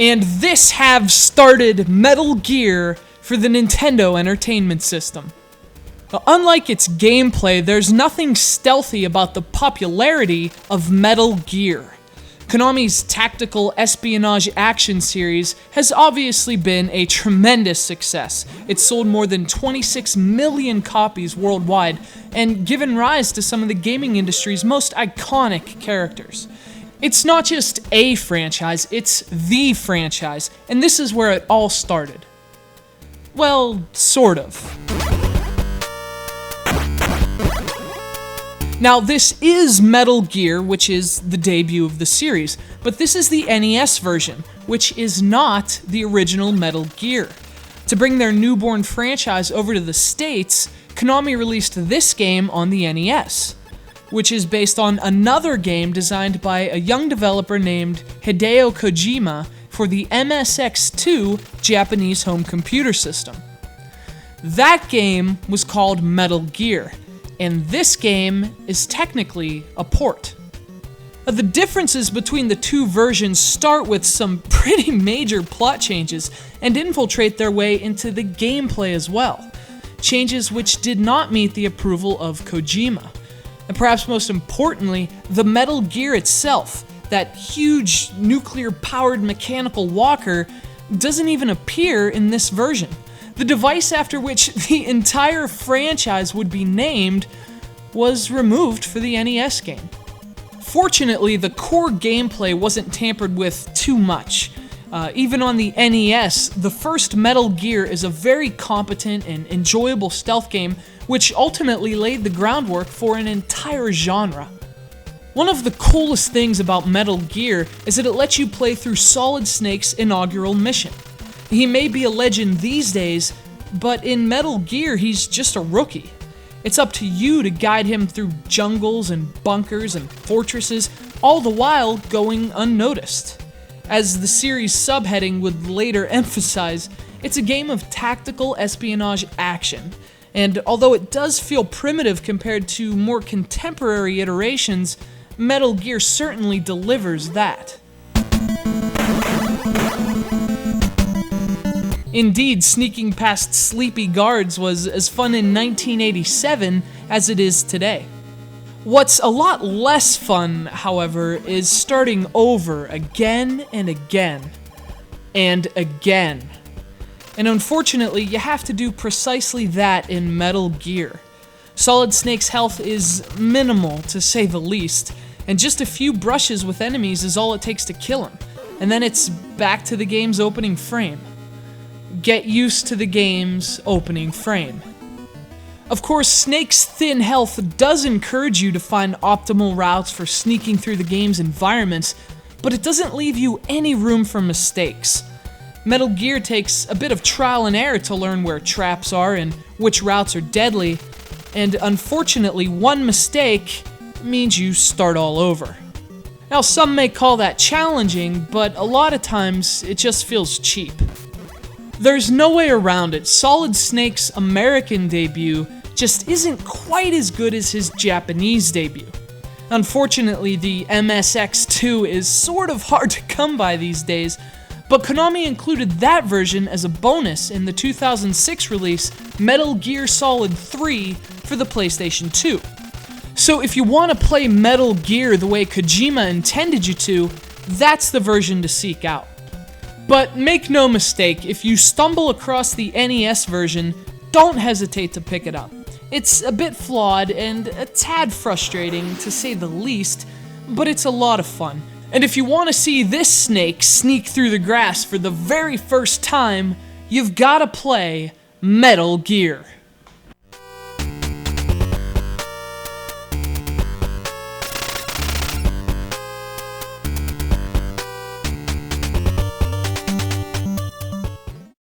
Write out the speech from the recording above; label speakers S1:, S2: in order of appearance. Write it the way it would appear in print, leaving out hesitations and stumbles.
S1: And this have started Metal Gear for the Nintendo Entertainment System. But unlike its gameplay, there's nothing stealthy about the popularity of Metal Gear. Konami's tactical espionage action series has obviously been a tremendous success. It's sold more than 26 million copies worldwide and given rise to some of the gaming industry's most iconic characters. It's not just a franchise, it's the franchise, and this is where it all started. Well, sort of. Now, this is Metal Gear, which is the debut of the series, but this is the NES version, which is not the original Metal Gear. To bring their newborn franchise over to the States, Konami released this game on the NES, which is based on another game designed by a young developer named Hideo Kojima for the MSX2 Japanese home computer system. That game was called Metal Gear, and this game is technically a port. The differences between the two versions start with some pretty major plot changes and infiltrate their way into the gameplay as well. Changes which did not meet the approval of Kojima. And perhaps most importantly, the Metal Gear itself, that huge nuclear-powered mechanical walker, doesn't even appear in this version. The device after which the entire franchise would be named was removed for the NES game. Fortunately, the core gameplay wasn't tampered with too much. Even on the NES, the first Metal Gear is a very competent and enjoyable stealth game, which ultimately laid the groundwork for an entire genre. One of the coolest things about Metal Gear is that it lets you play through Solid Snake's inaugural mission. He may be a legend these days, but in Metal Gear, he's just a rookie. It's up to you to guide him through jungles and bunkers and fortresses, all the while going unnoticed. As the series' subheading would later emphasize, it's a game of tactical espionage action, and although it does feel primitive compared to more contemporary iterations, Metal Gear certainly delivers that. Indeed, sneaking past sleepy guards was as fun in 1987 as it is today. What's a lot less fun, however, is starting over again and again. And again. And unfortunately, you have to do precisely that in Metal Gear. Solid Snake's health is minimal, to say the least, and just a few brushes with enemies is all it takes to kill him. And then it's back to the game's opening frame. Get used to the game's opening frame. Of course, Snake's thin health does encourage you to find optimal routes for sneaking through the game's environments, but it doesn't leave you any room for mistakes. Metal Gear takes a bit of trial and error to learn where traps are and which routes are deadly, and unfortunately, one mistake means you start all over. Now, some may call that challenging, but a lot of times it just feels cheap. There's no way around it. Solid Snake's American debut just isn't quite as good as his Japanese debut. Unfortunately, the MSX2 is sort of hard to come by these days, but Konami included that version as a bonus in the 2006 release Metal Gear Solid 3 for the PlayStation 2. So if you want to play Metal Gear the way Kojima intended you to, that's the version to seek out. But make no mistake, if you stumble across the NES version, don't hesitate to pick it up. It's a bit flawed and a tad frustrating, to say the least, but it's a lot of fun. And if you want to see this snake sneak through the grass for the very first time, you've got to play Metal Gear.